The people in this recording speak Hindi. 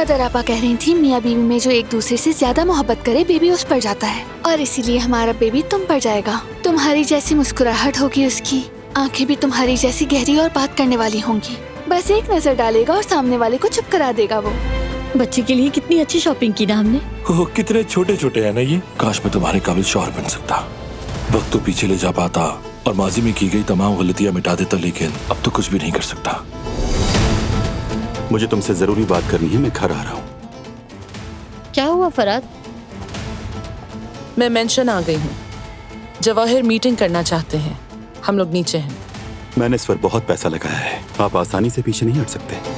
कदर आपा कह रही थी मियाँ बीवी में जो एक दूसरे से ज्यादा मोहब्बत करे बेबी उस पर जाता है, और इसीलिए हमारा बेबी तुम पर जाएगा। तुम्हारी जैसी मुस्कुराहट होगी उसकी, आंखें भी तुम्हारी जैसी गहरी और बात करने वाली होंगी। बस एक नजर डालेगा और सामने वाले को चुप करा देगा। वो बच्चे के लिए कितनी अच्छी शॉपिंग की ना हमने। ओह, कितने छोटे छोटे हैं ना ये। काश मैं तुम्हारे काबिल शौहर बन सकता, वक्त तो पीछे ले जा पाता और माजी में की गई तमाम गलतियां मिटा देता, लेकिन अब तो कुछ भी नहीं कर सकता। मुझे तुमसे जरूरी बात करनी है, मैं घर आ रहा हूँ। क्या हुआ फराद? मैं मेंशन आ गई हूँ। जवाहिर मीटिंग करना चाहते हैं, हम लोग नीचे हैं। मैंने इस पर बहुत पैसा लगाया है, आप आसानी से पीछे नहीं हट सकते।